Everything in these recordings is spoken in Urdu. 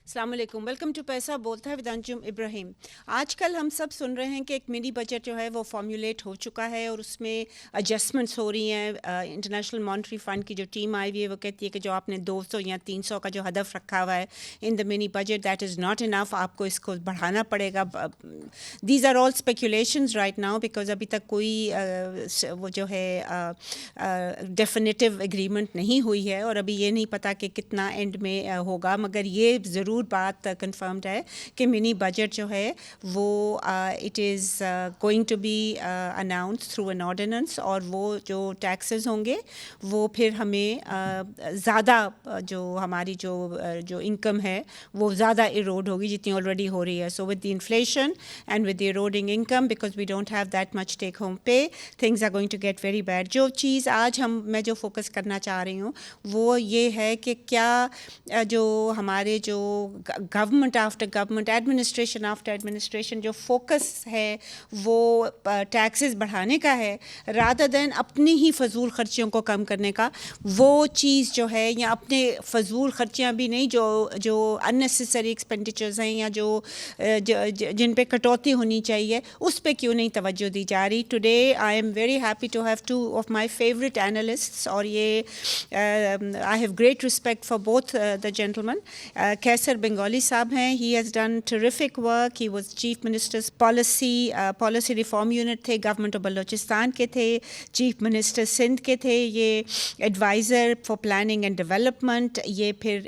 السلام علیکم، ویلکم ٹو پیسہ بولتا ہے ود انجم ابراہیم۔ آج کل ہم سب سن رہے ہیں کہ ایک منی بجٹ جو ہے وہ فارمولیٹ ہو چکا ہے اور اس میں ایڈجسٹمنٹس ہو رہی ہیں۔ انٹرنیشنل مانیٹری فنڈ کی جو ٹیم آئی ہوئی ہے وہ کہتی ہے کہ جو آپ نے 200 یا 300 کا جو ہدف رکھا ہوا ہے in the mini budget, that is not enough, آپ کو اس کو بڑھانا پڑے گا۔ These are all speculations right now because ابھی تک کوئی وہ جو ہے ڈیفینیٹو اگریمنٹ نہیں ہوئی ہے اور ابھی یہ نہیں پتہ کہ کتنا اینڈ میں ہوگا، مگر یہ ضرور بات کنفرمڈ ہے کہ منی بجٹ جو ہے وہ it is going to be announce through an ordinance, اور وہ جو ٹیکسز ہوں گے وہ پھر ہمیں زیادہ جو ہماری جو انکم ہے وہ زیادہ ایروڈ ہوگی جتنی آلریڈی ہو رہی ہے۔ So with the inflation and with the eroding income because we don't have that much take home pay, things are going to get very bad. جو چیز آج میں جو فوکس کرنا چاہ رہی ہوں وہ یہ ہے کہ کیا جو ہمارے جو government after government, administration after administration جو فوکس ہے وہ ٹیکسز بڑھانے کا ہے رادر دین اپنی ہی فضول خرچیوں کو کم کرنے کا، وہ چیز جو ہے، یا اپنے فضول خرچیاں بھی نہیں، جو اننیسیسری ایکسپینڈیچرز ہیں یا جو جن پہ کٹوتی ہونی چاہیے اس پہ کیوں نہیں توجہ دی جا رہی۔ Today I am very happy to have two of my favourite analysts, اور یہ I have great respect for both the gentlemen. Kaiser Bengali صاحب ہیں، he has done terrific work, he was chief minister's policy reform unit تھے، گورنمنٹ آف بلوچستان کے تھے، چیف منسٹر سندھ کے تھے، یہ adviser for planning and development, یہ پھر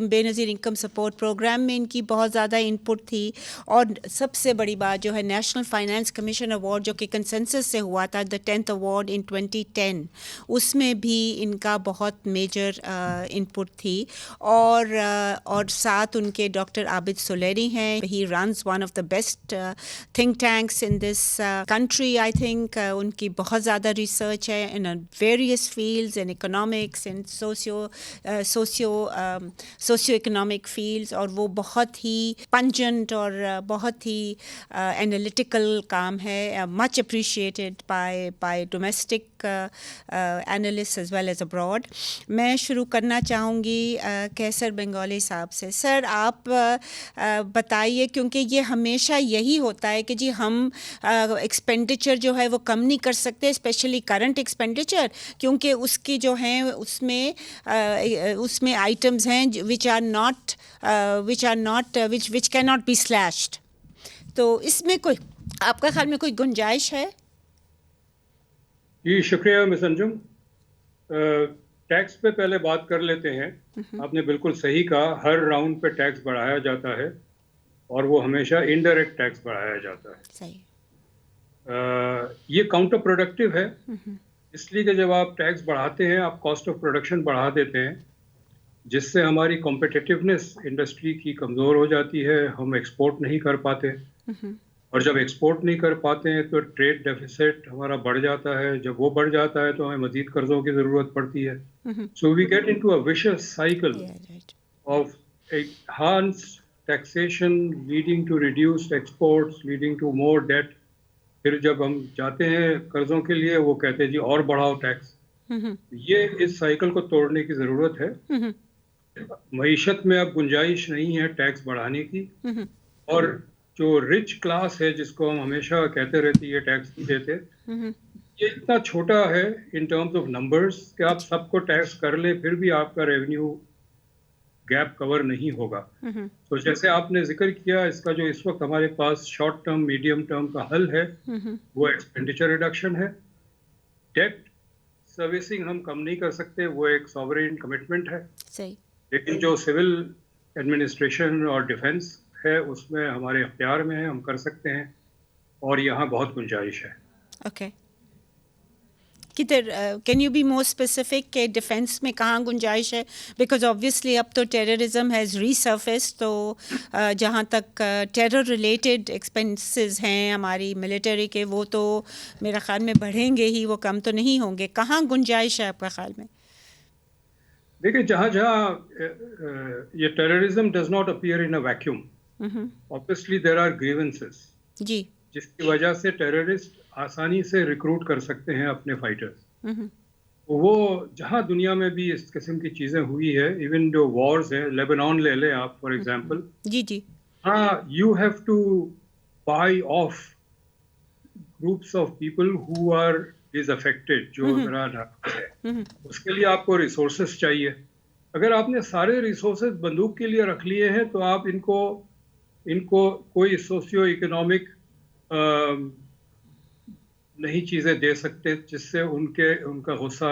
بے نظیر انکم سپورٹ پروگرام میں ان کی بہت زیادہ انپٹ تھی، اور سب سے بڑی بات جو ہے نیشنل فائنانس کمیشن ایوارڈ جو کہ کنسنسس سے ہوا تھا، دا 10th ایوارڈ ان 2010، اس میں بھی ان کا بہت میجر انپٹ تھی، اور ساتھ ان کے ڈاکٹر عابد سلیری ہیں، he runs one of the best think tanks in this country I think, ان کی بہت زیادہ ریسرچ ہے in various fields, in economics, in socio economic fields, اور وہ بہت ہی پنجنٹ اور بہت ہی انالیٹیکل کام ہے، much appreciated by domestic analyst as well as abroad. میں شروع کرنا چاہوں گی کیسر بنگالی صاحب سے۔ سر آپ بتائیے، کیونکہ یہ ہمیشہ یہی ہوتا ہے کہ جی ہم ایکسپینڈیچر جو ہے وہ کم نہیں کر سکتے، اسپیشلی کرنٹ ایکسپینڈیچر، کیونکہ اس کی جو ہیں اس میں آئٹمز ہیں which cannot be slashed، تو اس میں کوئی آپ کا خیال میں کوئی گنجائش ہے؟ جی شکریہ مس انجم۔ ٹیکس پہ پہلے بات کر لیتے ہیں۔ آپ نے بالکل صحیح کہا، ہر راؤنڈ پہ ٹیکس بڑھایا جاتا ہے اور وہ ہمیشہ انڈائریکٹ ٹیکس بڑھایا جاتا ہے۔ صحیح۔ یہ کاؤنٹر پروڈکٹیو ہے، اس لیے کہ جب آپ ٹیکس بڑھاتے ہیں آپ کاسٹ آف پروڈکشن بڑھا دیتے ہیں، جس سے ہماری کمپیٹیٹیونیس انڈسٹری کی کمزور ہو جاتی ہے، ہم ایکسپورٹ نہیں کر پاتے، اور جب ایکسپورٹ نہیں کر پاتے ہیں تو ٹریڈ ڈیفیسٹ ہمارا بڑھ جاتا ہے، جب وہ بڑھ جاتا ہے تو ہمیں مزید قرضوں کی ضرورت پڑتی ہے۔ So we get into a vicious cycle of enhanced taxation leading to reduced exports leading to more debt۔ پھر جب ہم جاتے ہیں قرضوں کے لیے وہ کہتے ہیں جی اور بڑھاؤ ٹیکس۔ یہ اس سائیکل کو توڑنے کی ضرورت ہے۔ معیشت میں اب گنجائش نہیں ہے ٹیکس بڑھانے کی، اور جو رچ کلاس ہے جس کو ہم ہمیشہ کہتے رہتے یہ ٹیکس نہیں دیتے، یہ اتنا چھوٹا ہے ان ٹرمز آف نمبرز کہ آپ سب کو ٹیکس کر لیں پھر بھی آپ کا ریونیو گیپ کور نہیں ہوگا۔ تو جیسے آپ نے ذکر کیا، اس کا جو اس وقت ہمارے پاس شارٹ ٹرم میڈیم ٹرم کا حل ہے وہ ایکسپینڈیچر ریڈکشن ہے۔ ڈیٹ سروسنگ ہم کم نہیں کر سکتے، وہ ایک ساورین کمٹمنٹ ہے، لیکن جو سول ایڈمنسٹریشن اور ڈیفنس ہے اس میں ہمارے اختیار میں ہے، ہم کر سکتے ہیں، اور یہاں بہت گنجائش ہے۔ اوکے، کدھر can you be more specific کہ ڈیفینس میں کہاں گنجائش ہے؟ بیکاز آبویسلی اب تو ٹیررزم ہیز ریسرفیس، تو جہاں تک ٹیرر ریلیٹڈ ایکسپینسز ہیں ہماری ملٹری کے، وہ تو میرا خیال میں بڑھیں گے ہی، وہ کم تو نہیں ہوں گے۔ کہاں گنجائش ہے آپ کا خیال میں؟ دیکھیں، جہاں یہ terrorism does not appear in a vacuum, obviously there are grievances، جی، جس کی وجہ سے ٹیررسٹ آسانی سے ریکروٹ کر سکتے ہیں اپنے فائٹرز۔ وہ جہاں دنیا میں بھی اس قسم کی چیزیں ہوئی ہے، ایون جو وارز ہیں، لیبنان لے لیں آپ فار ایگزامپل، جی جی ہاں you have to buy off groups of people who are is affected, جو ذرا ہے، اس کے لیے آپ کو ریسورسز چاہیے. اگر آپ نے سارے ریسورسز بندوق کے لیے رکھ لیے ہیں تو آپ ان کو کوئی سوشیو اکنامک نہیں چیزیں دے سکتے جس سے ان کا غصہ،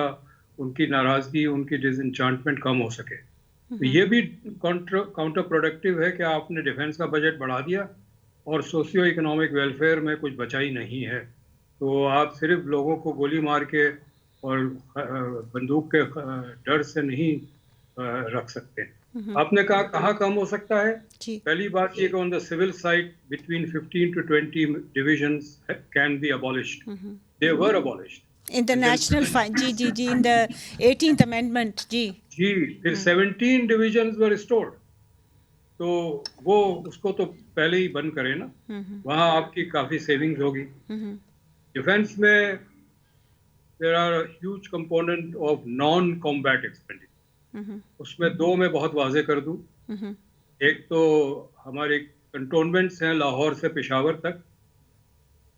ان کی ناراضگی، ان کی ڈس انچانٹمنٹ کم ہو سکے. تو یہ بھی کاؤنٹر پروڈکٹیو ہے کہ آپ نے ڈیفنس کا بجٹ بڑھا دیا اور سوشیو اکنامک ویلفیئر میں کچھ بچا ہی نہیں ہے. تو آپ صرف لوگوں کو گولی مار کے اور بندوق کے ڈر سے نہیں رکھ سکتے. آپ نے کہاں کم ہو سکتا ہے؟ جی پہلی بات یہ کہ آن دا civil side between 15 to 20 divisions can be abolished. They were abolished. International جی جی جی ان دا 18th امینڈمنٹ جی جی پھر 17 divisions were restored. تو وہ اس کو تو پہلے ہی بند کرے نا، وہاں آپ کی کافی سیونگز ہوگی. ڈیفینس میں there are a huge component of non-combat expenditure. اس میں دو میں بہت واضح کر دوں. ایک تو ہمارے کنٹونمنٹس ہیں لاہور سے پشاور تک،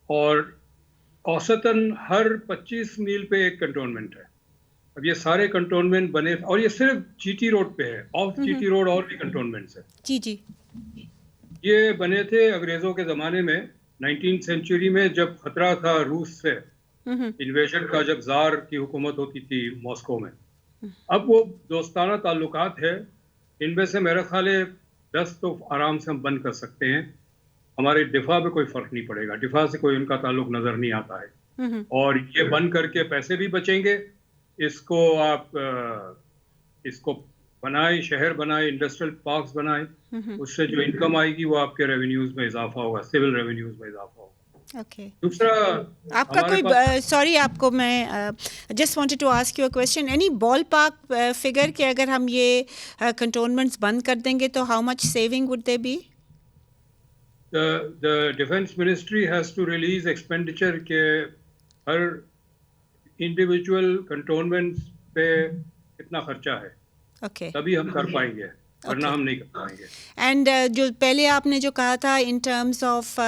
اور اوسطاً ہر 25 میل پہ ایک کنٹونمنٹ ہے. اب یہ سارے کنٹونمنٹ بنے، اور یہ صرف جی ٹی روڈ پہ ہے، آف جی ٹی روڈ اور بھی کنٹونمنٹس ہیں. جی جی یہ بنے تھے انگریزوں کے زمانے میں 19 سینچری میں، جب خطرہ تھا روس سے انویژن کا، جب زار کی حکومت ہوتی تھی ماسکو میں. اب وہ دوستانہ تعلقات ہے، ان میں سے میرا خیال ہے 10 تو آرام سے ہم بند کر سکتے ہیں. ہمارے دفاع پہ کوئی فرق نہیں پڑے گا، دفاع سے کوئی ان کا تعلق نظر نہیں آتا ہے. اور یہ بند کر کے پیسے بھی بچیں گے. اس کو آپ اس کو بنائیں، شہر بنائیں، انڈسٹریل پارکس بنائیں، اس سے جو انکم آئے گی وہ آپ کے ریونیوز میں اضافہ ہوگا، سول ریونیوز میں اضافہ ہوگا. اوکے دوسرا آپ کا کوئی سوری آپ کو میں just wanted to ask you a question, any ball park figure کہ اگر ہم یہ کنٹونمنٹس بند کر دیں گے تو how much saving would they be? the defense ministry has to release expenditure کہ ہر انڈیویجول کنٹونمنٹس پہ کتنا خرچہ ہے، اوکے تبھی ہم کر پائیں گے، ورنہ ہم نہیں کر پائیں گے. اینڈ جو پہلے آپ نے جو کہا تھا ان ٹرمز آف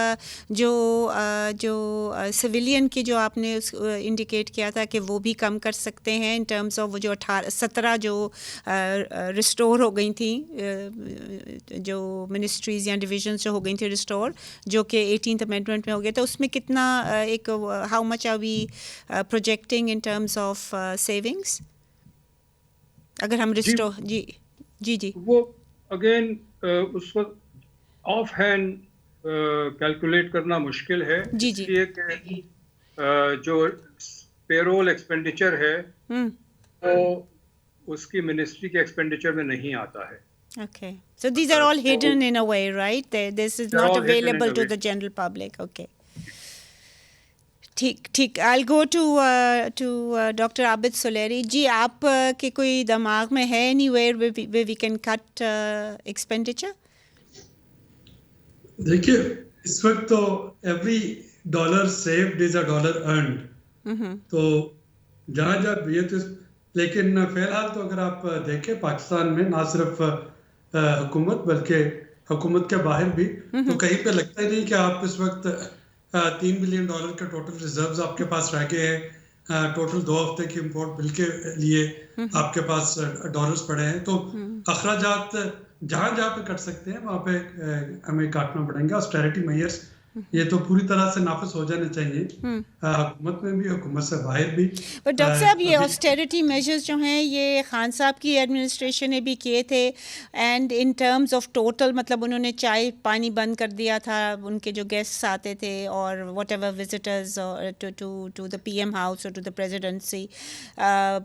جو سویلین کی جو آپ نے انڈیکیٹ کیا تھا کہ وہ بھی کم کر سکتے ہیں ان ٹرمز آف وہ جو 17 جو ریسٹور ہو گئی تھیں، جو منسٹریز یا ڈویژنس جو ہو گئی تھیں ریسٹور، جو کہ 18th امینڈمنٹ میں ہو گیا تھا، اس میں کتنا ایک how much are we projecting in terms of savings اگر ہم ریسٹور؟ جی جی جی وہ اگین اس وقت آف ہینڈ کیلکولیٹ کرنا مشکل ہے، جی اس لیے کہ جو پیرول ایکسپینڈیچر ہے وہ اس کی منسٹری کے ایکسپینڈیچر میں نہیں آتا ہے. Okay. So these are all hidden in a way, right? This is not available to the general public. Okay. ٹھیک I'll go to Dr. Abid Suleri. جی آپ کے کوئی دماغ میں ہے anywhere where we can cut expenditure؟ دیکھیے اس وقت تو ایوری ڈالر سیوڈ از اے ڈالر ارنڈ، تو جہاں یہ تو، لیکن فی الحال تو اگر آپ دیکھیں پاکستان میں نہ صرف حکومت بلکہ حکومت کے باہر بھی، تو کہیں پہ لگتا ہی نہیں کہ آپ اس وقت $3 بلین کے ٹوٹل ریزروز آپ کے پاس رہ گئے ہیں، ٹوٹل 2 ہفتے کی امپورٹ بل کے لیے آپ کے پاس ڈالرز پڑے ہیں. تو اخراجات جہاں پہ کٹ سکتے ہیں وہاں پہ ہمیں کاٹنا پڑیں گے. آسٹیرٹی میئرس یہ تو پوری طرح سے نافذ ہو جانے چاہیے، حکومت میں بھی، حکومت سے باہر بھی. بٹ ڈاکٹر صاحب یہ آسٹیرٹی میجرز جو ہیں یہ خان صاحب کی ایڈمنسٹریشن نے بھی کیے تھے، and in terms of total مطلب انہوں نے چائے پانی بند کر دیا تھا ان کے جو گیسٹس آتے تھے اور whatever visitors to the P M house اور to the presidency,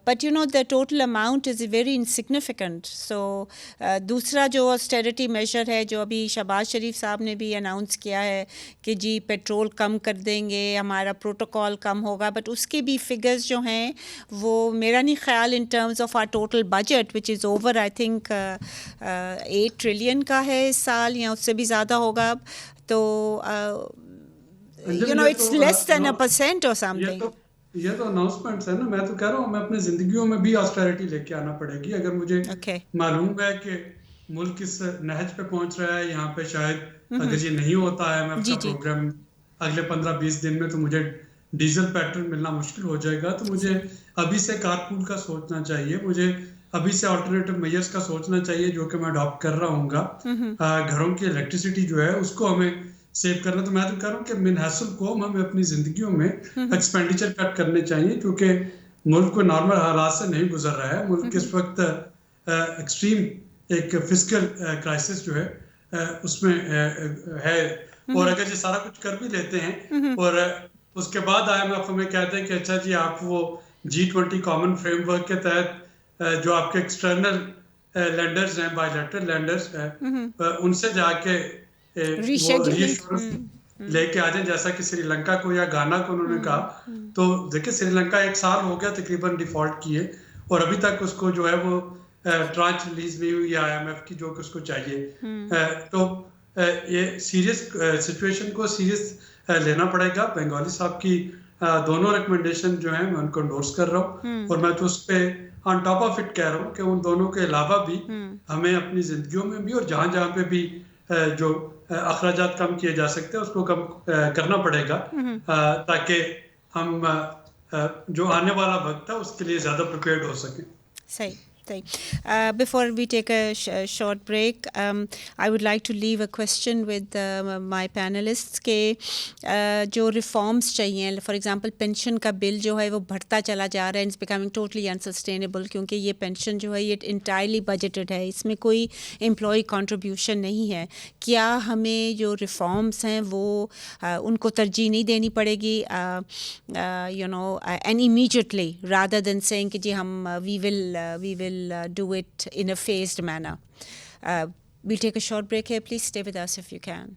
but you know the total amount is very insignificant. So دوسرا جو آسٹیرٹی میجر ہے جو ابھی شہباز شریف صاحب نے بھی اناؤنس کیا ہے کہ جی پیٹرول کم کر دیں گے، ہمارا پروٹوکول کم ہوگا، بٹ اس کے بھی فگرز جو ہیں وہ میرا نہیں خیال in terms of our total budget which is over I think 8 trillion کا ہے اس سال یا اس سے بھی زیادہ ہوگا. تو یو نو اٹس لیس دین 1% اور سم تھنگ. یہ تو اناؤنسمنٹس ہے نا. میں تو کہہ رہا ہوں ہمیں اپنی زندگیوں میں بھی آسٹیرٹی لے کے آنا پڑے گی. اگر مجھے Okay. معلوم ہے کہ ملک اس نہج پہ پہنچ رہا ہے, یہاں پہ شاید اگر یہ نہیں ہوتا ہے IMF کا پروگرام اگلے 15-20 دن میں, تو مجھے ڈیزل پیٹرول ملنا مشکل ہو جائے گا. تو مجھے ابھی سے کارپول کا سوچنا چاہیے, مجھے ابھی سے آلٹرنیٹیو میئرس کا سوچنا چاہیے, جو کہ میں اڈاپٹ کر رہا ہوں گا. گھروں کی الیکٹریسٹی جو ہے اس کو ہمیں سیو کرنا. تو میں تو کہہ رہا ہوں کہ من حیث القوم ہمیں اپنی زندگیوں میں ایکسپینڈیچر کٹ کرنے چاہیے, کیونکہ ملک کو نارمل حالات سے نہیں گزر رہا ہے. ملک اس وقت ایکسٹریم ایک فسکل کرائسس جو ہے اس میں ہے. اور اگر یہ سارا کچھ کر بھی لیتے ہیں اور اس کے بعد IMF ہمیں کہتے ہیں کہ اچھا جی آپ وہ G20 کامن فریم ورک کے تحت جو آپ کے ایکسٹرنل لینڈرز ہیں, بائی لیٹرل لینڈرز ہیں, ان سے جا کے وہ ری ایشورنس لے کے آ جائیں, جیسا کہ سری لنکا کو یا گانا کو انہوں نے کہا. تو دیکھیں سری لنکا 1 سال ہو گیا تقریباً ڈیفالٹ کیے, اور ابھی تک اس کو جو ہے وہ ٹرانچ ریلیز نہیں ہوئی IMF کی جو کہ اس کو چاہیے. تو یہ سیریس سچویشن کو سیریس لینا پڑے گا. بنگالی صاحب کی دونوں ریکمنڈیشن جو ہیں میں ان کو انڈورس کر رہا ہوں, اور میں تو اس پہ آن ٹاپ آف اٹ کہہ رہا ہوں کہ ان دونوں کے علاوہ بھی ہمیں اپنی زندگیوں میں بھی اور جہاں جہاں پہ بھی جو اخراجات کم کیے جا سکتے ہیں اس کو کم کرنا پڑے گا, تاکہ ہم جو آنے والا وقت ہے اس کے لیے زیادہ پریپیئرڈ ہو سکیں. صحیح. Before we take a short break, I would like to leave a question with my panelists کہ جو ریفارمس چاہیے, فار ایگزامپل پینشن کا بل جو ہے وہ بڑھتا چلا جا رہا ہے, اٹس بیکمنگ ٹوٹلی انسسٹینیبل, کیونکہ یہ پینشن جو ہے یہ انٹائرلی بجٹڈ ہے, اس میں کوئی امپلائی کنٹریبیوشن نہیں ہے. کیا ہمیں جو ریفارمس ہیں وہ ان کو ترجیح نہیں دینی پڑے گی you know and immediately rather than seeing کہ جی ہم we will do it in a phased manner. We'll take a short break here. Please stay with us if you can.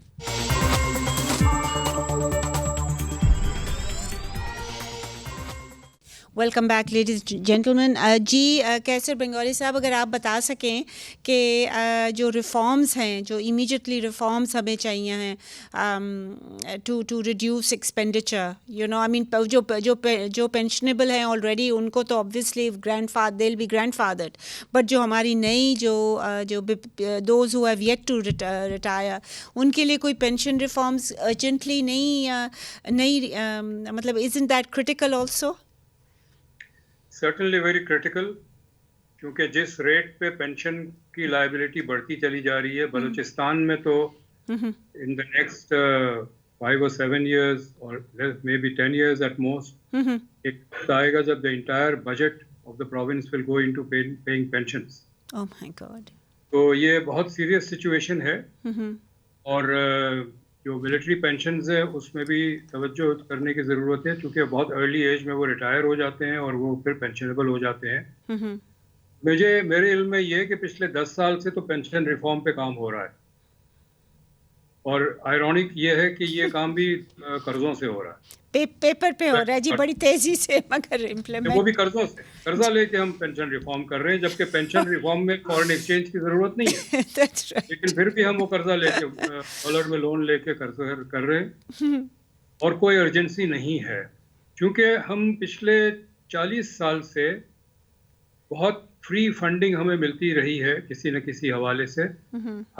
Welcome back ladies gentlemen. جی کیسر بنگالی صاحب, اگر آپ بتا سکیں کہ جو ریفارمز ہیں, جو امیجیٹلی ریفارمز ہمیں چاہیے ہیں to reduce expenditure, you know I mean جو پینشنیبل ہیں آلریڈی ان کو تو obviously they will be grandfathered, but جو ہماری نئی جو those who have yet to retire, ان کے لیے کوئی پینشن ریفارمز ارجنٹلی نہیں مطلب isn't that critical also? Certainly very critical, کیونکہ جس ریٹ پہ پینشن کی لائبلٹی بڑھتی چلی جا رہی ہے بلوچستان میں, تو ان the next 5 or 7 years or maybe 10 years at most, ایک وقت آئے گا جب the entire budget of the province will go into paying pensions. Oh my God. تو یہ بہت سیریس سچویشن ہے, اور جو ملٹری پینشنز ہیں اس میں بھی توجہ کرنے کی ضرورت ہے, کیونکہ بہت ارلی ایج میں وہ ریٹائر ہو جاتے ہیں اور وہ پھر پینشنیبل ہو جاتے ہیں. میرے علم میں یہ کہ پچھلے 10 سال سے تو پینشن ریفارم پہ کام ہو رہا ہے, اور آئرونک یہ ہے کہ یہ کام بھی قرضوں سے ہو رہا ہے, پیپر پہ ہو رہا ہے جی بڑی تیزی سے, مگر امپلیمنٹ وہ بھی قرضوں سے, قرضہ لے کے ہم پینشن ریفارم کر رہے ہیں, جبکہ پینشن ریفارم میں فارن ایکسچینج کی ضرورت نہیں ہے, لیکن پھر بھی ہم وہ قرضہ لے کے ڈالر میں لون لے کے قرضہ کر رہے ہیں, اور کوئی ارجنسی نہیں ہے, کیونکہ ہم پچھلے 40 سال سے بہت فری فنڈنگ ہمیں ملتی رہی ہے کسی نہ کسی حوالے سے.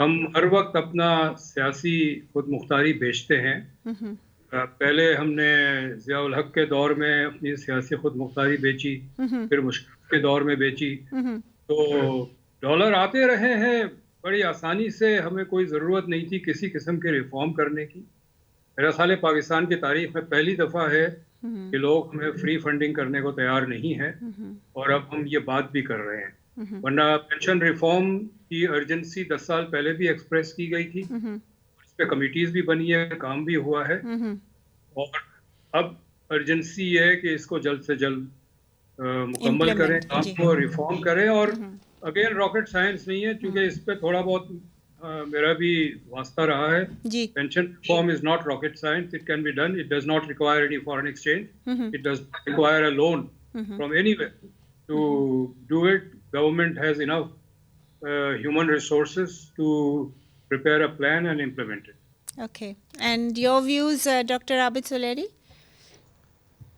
ہم ہر وقت اپنا سیاسی خود مختاری بیچتے ہیں. پہلے ہم نے ضیاء الحق کے دور میں اپنی سیاسی خود مختاری بیچی, پھر مشرف کے دور میں بیچی, تو ڈالر آتے رہے ہیں بڑی آسانی سے, ہمیں کوئی ضرورت نہیں تھی کسی قسم کے ریفارم کرنے کی. میرا خیال ہے پاکستان کی تاریخ میں پہلی دفعہ ہے کہ لوگ ہمیں فری فنڈنگ کرنے کو تیار نہیں ہیں, اور اب ہم یہ بات بھی کر رہے ہیں. ورنہ پینشن ریفارم کی ارجنسی 10 سال پہلے بھی ایکسپریس کی گئی تھی, اس پہ کمیٹیز بھی بنی ہے, کام بھی ہوا ہے, اور اب ارجنسی یہ ہے کہ اس کو جلد سے جلد مکمل کریں, کام کو ریفارم کریں. اور اگین راکٹ سائنس نہیں ہے, کیونکہ اس پہ تھوڑا بہت میرا بھی واسطہ رہا ہے. Pension reform is not rocket science, it can be done, it does not require any foreign exchange, it does not require a loan from anywhere to do it. Government has enough human resources to prepare a plan and implement it. Okay. And your views, Dr. Abid Suleri?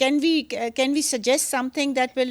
can we suggest something that will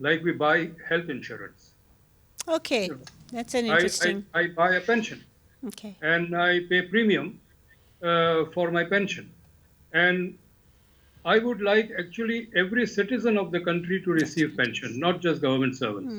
like we buy health insurance. Okay, that's an interesting. I buy a pension. Okay. And I pay premium for my pension. And I would like actually every citizen of the country to receive pension, not just government servants.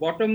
bottom,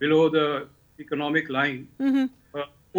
below the economic line,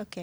Okay.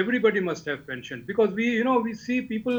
everybody must have pension because we see people,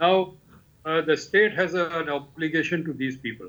Now the state has an obligation to these people.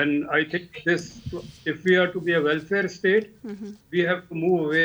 And I think this, if we are to be a welfare state, we have to move away.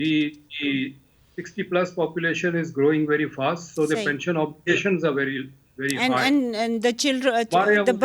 The 60+ population is growing very fast, so the pension obligations are very high. And the children, the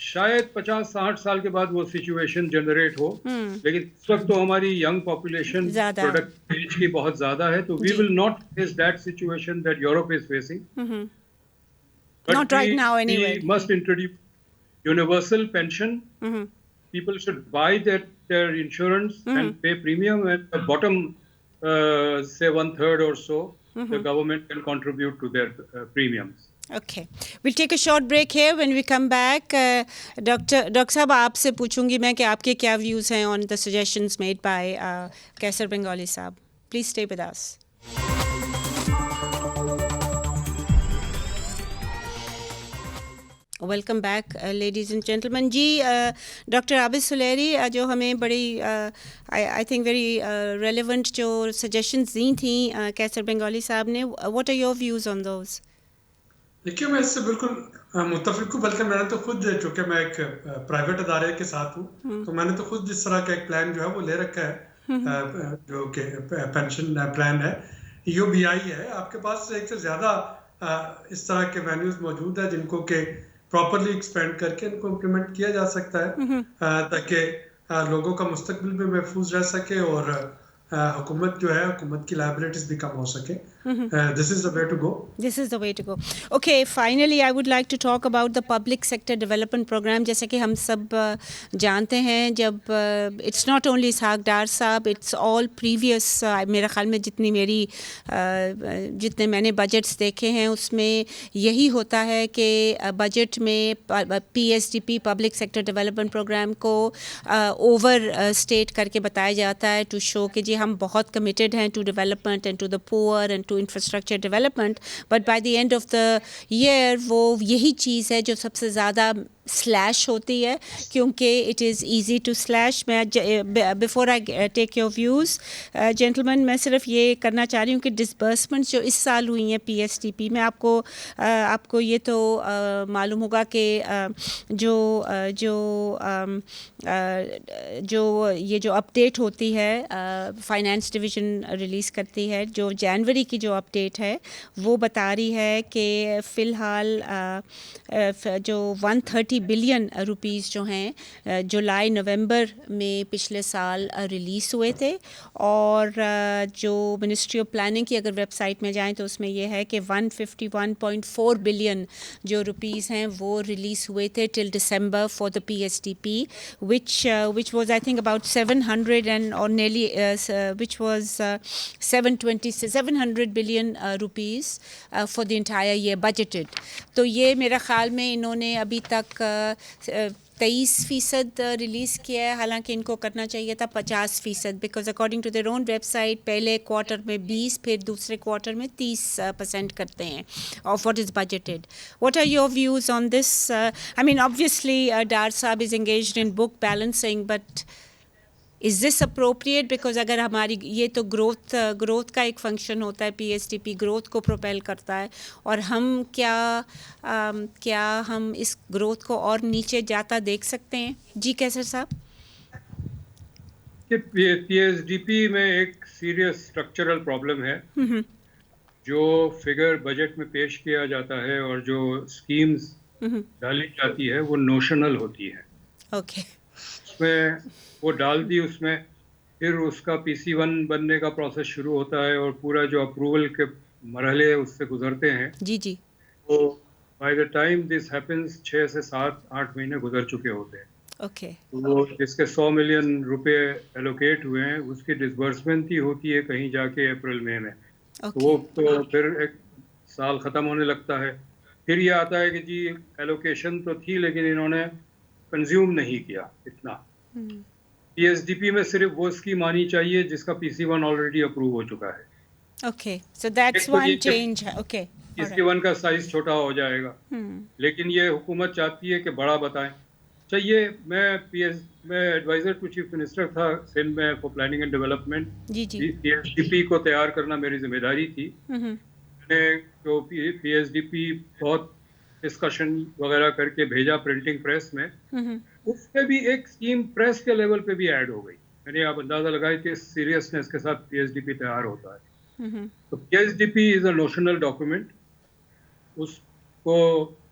شاید 50-60 سال کے بعد وہ سچویشن جنریٹ ہو, لیکن اس وقت تو ہماری ینگ پاپولیشن پروڈکٹ ایج کی بہت زیادہ ہے, تو we will not face that situation that Europe is facing. Not right now anyway. We must introduce universal pension. People should buy their insurance and pay premium, and the bottom, say 1/3 or so, the government can contribute to their premiums. Okay, we'll take a short break here. When we come back, Dr. Saab, آپ سے پوچھوں گی میں کہ آپ کے کیا views ہیں on the suggestions made by Kaisar Bengali Saab. Please stay with us. Welcome back ladies and gentlemen. جی ڈاکٹر عابد سلیری جو ہمیں بڑی آئی تھنک ویری ریلیونٹ جو سجیشنز دی تھیں کیسر بنگالی صاحب نے, what are your views on those? دیکھیے میں اس سے بالکل متفق ہوں, بلکہ میں نے تو خود, چونکہ میں ایک پرائیویٹ ادارے کے ساتھ ہوں, تو میں نے تو خود جس طرح کا ایک پلان جو ہے وہ لے رکھا ہے, جو کہ پینشن پلان ہے, UBI ہے. آپ کے پاس ایک سے زیادہ اس طرح کے وینیوز موجود ہیں جن کو کہ پراپرلی ایکسپینڈ کر کے ان کو امپلیمنٹ کیا جا سکتا ہے, تاکہ لوگوں کا مستقبل بھی محفوظ رہ سکے اور حکومت جو ہے, حکومت کی لائبلٹیز بھی کم ہو سکے. This is the way to go. This is the way to go. Okay, finally I would like to talk about the public sector development program. جیسے کہ ہم سب جانتے ہیں, جب it's not only Ishaq Dar صاحب, it's all previous, میرے خیال میں جتنے میں نے بجٹس دیکھے ہیں اس میں یہی ہوتا ہے کہ بجٹ میں PSDP public sector development programme کو اوور اسٹیٹ کر کے بتایا جاتا ہے ٹو شو کہ جی ہم بہت کمیٹیڈ ہیں to development and to the poor and to infrastructure development, but by the end of the year وہ یہی چیز ہے جو سب سے زیادہ سلیش ہوتی ہے, کیونکہ it is easy to slash. میں before I take your views gentlemen, میں صرف یہ کرنا چاہ رہی ہوں کہ ڈسبرسمنٹس جو اس سال ہوئی ہیں PSDP میں, آپ کو یہ تو معلوم ہوگا کہ جو یہ جو اپڈیٹ ہوتی ہے فائنانس ڈویژن ریلیز کرتی ہے, جو جنوری کی جو اپڈیٹ ہے وہ بتا رہی ہے کہ فی الحال جو 130 بلین روپیز جو ہیں جولائی نومبر میں پچھلے سال ریلیز ہوئے تھے, اور جو منسٹری آف پلاننگ کی اگر ویب سائٹ میں جائیں تو اس میں یہ ہے کہ 151.4 بلین جو روپیز ہیں وہ ریلیز ہوئے تھے till December for the PSDP, which was I think about 700 and or nearly which was 700 billion rupees for the entire year budgeted. تو یہ میرا خیال میں انہوں نے ابھی تک 23% ریلیز کیا ہے, حالانکہ ان کو کرنا چاہیے تھا 50%, because according to their own website پہلے کوارٹر میں 20, پھر دوسرے کوارٹر میں 30% کرتے ہیں of what is budgeted. What are your views on this? I mean obviously Dar صاحب is engaged in book balancing, but is this appropriate? because اگر ہماری یہ تو گروتھ کا ایک فنکشن ہوتا ہے, PSDP گروتھ کو پروپیل کرتا ہے, اور ہم کیا ہم اس گروتھ کو اور نیچے جاتا دیکھ سکتے ہیں؟ جی کیسر صاحب. PSDP میں ایک سیریس اسٹرکچرل پرابلم ہے. جو فگر بجٹ میں پیش کیا جاتا ہے اور جو اسکیمز ڈالی جاتی ہے وہ نوشنل ہوتی ہے. اوکے, اس میں وہ ڈال دی, اس میں پھر اس کا PC1 بننے کا پروسیس شروع ہوتا ہے, اور پورا جو اپروول کے مرحلے اس سے گزرتے ہیں. جی جی. تو by the time this happens 6 سے 7-8 مہینے گزر چکے ہوتے ہیں. اوکے. وہ جس کے 100 ملین روپے ایلوکیٹ ہوئے ہیں اس کی ڈسبرسمنٹ ہی ہوتی ہے کہیں جا کے اپریل مئی میں. وہ تو پھر ایک سال ختم ہونے لگتا ہے. پھر یہ آتا ہے کہ جی ایلوکیشن تو تھی لیکن انہوں نے کنزیوم نہیں کیا اتنا. PSDP میں صرف وہ اسکیم آنی چاہیے جس کا PC1 آلریڈی اپروو ہو چکا ہے. Okay, so that's one change ہے. اوکے, PC1 کا سائز چھوٹا ہو جائے گا, لیکن یہ حکومت چاہتی ہے کہ بڑا بتائیں. چاہیے میں ایڈوائزر ٹو چیف منسٹر تھا سندھ میں for planning and development. PSDP کو تیار کرنا میری ذمہ داری تھی. میں نے جو PSDP بہت ڈسکشن وغیرہ کر کے بھیجا پرنٹنگ پریس میں, اس پہ بھی ایک اسکیم پریس کے لیول پہ بھی ایڈ ہو گئی. میں نے آپ اندازہ لگایا کہ سیریسنس کے ساتھ PSDP تیار ہوتا ہے. تو PSDP از اے نوشنل ڈاکومنٹ. اس کو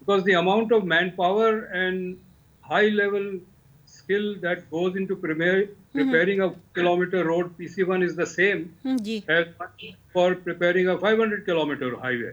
Because the amount of manpower and high level skill that goes into preparing a kilometer road PC1 is the same as for preparing a 500 kilometer highway.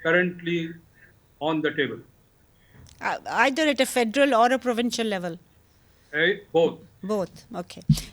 currently on the table. Either at a federal or a provincial level? Both. Both, okay.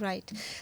Right.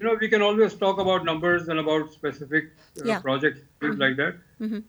You know, we can always talk about numbers and about specific projects, things like that.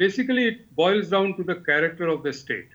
basically it boils down to the character of the state.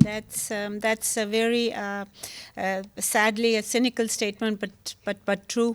That's a very sadly a cynical statement, but true.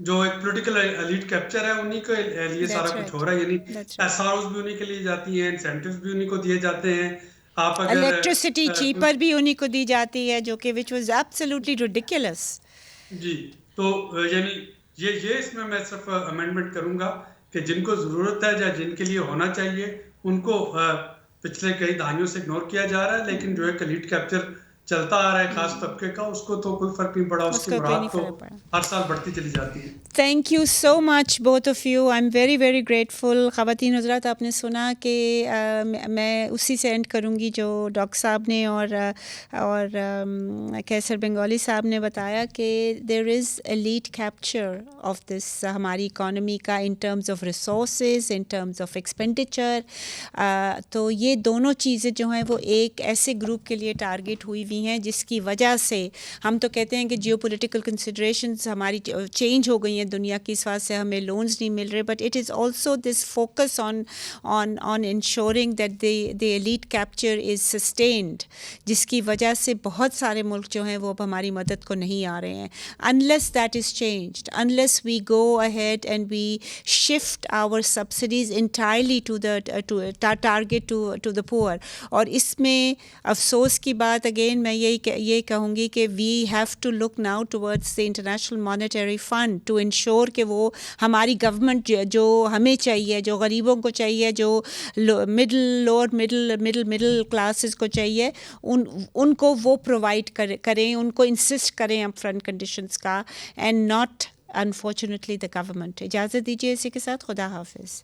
جو ایک پولیٹیکل ایلیٹ کیپچر ہے انہی کے لیے سارا کچھ ہو رہا ہے. یعنی ایس آر اوز بھی انہی کے لیے جاتی ہیں, انسینٹیوز بھی انہی کو دیے جاتے ہیں. آپ اگر الیکٹریسٹی چیپر بھی انہی کو دی جاتی ہے جو کہ وچ واز ایبسلیوٹلی ریڈیکولس. جی, تو یعنی یہ اس میں صرف امینڈمنٹ کروں گا کہ جن کو ضرورت ہے یا جن کے لیے ہونا چاہیے ان کو پچھلے کئی دہائیوں سے اگنور کیا جا رہا ہے, لیکن جو ایک ایلیٹ کیپچر چلتا آ رہا ہے خاص طبقے کا, اس کو تو کوئی فرق نہیں پڑا, اس کی مراد تو ہر سال بڑھتی چلی جاتی ہے. Thank you so much both of you, I am very very grateful. خواتین حضرات, آپ نے سنا کہ میں اسی سے اینڈ کروں گی جو ڈاکٹر صاحب نے اور کیسر بنگالی صاحب نے بتایا کہ دیر از ایلیٹ کیپچر آف دس ہماری اکانومی کا ان terms of resources, in terms of expenditure. تو یہ دونوں چیزیں جو ہیں وہ ایک ایسے گروپ کے لیے ٹارگیٹ ہوئی ہوئی ہیں جس کی وجہ سے ہم تو کہتے ہیں کہ جیو پولیٹیکل کنسیڈریشنز ہماری چینج ہو گئی ہیں دنیا کی, اس واسطے ہمیں لونز نہیں مل رہے, but it is also this focus on ensuring that the elite capture is sustained, جس کی وجہ سے بہت سارے ملک جو ہیں وہ اب ہماری مدد کو نہیں آ رہے ہیں. unless that is changed, unless we go ahead and we shift our subsidies entirely to target to the poor. اور اس میں افسوس کی بات اگین میں یہ کہوں گی کہ we have to look now towards the International Monetary Fund to ensure کہ وہ ہماری گورنمنٹ جو ہمیں چاہیے, جو غریبوں کو چاہیے, جو مڈل کلاسز کو چاہیے, ان کو وہ پرووائڈ کریں, ان کو انسسٹ کریں اپ فرنٹ کنڈیشنز کا, and not unfortunately the government. اجازت دیجیے اسی کے ساتھ, خدا حافظ.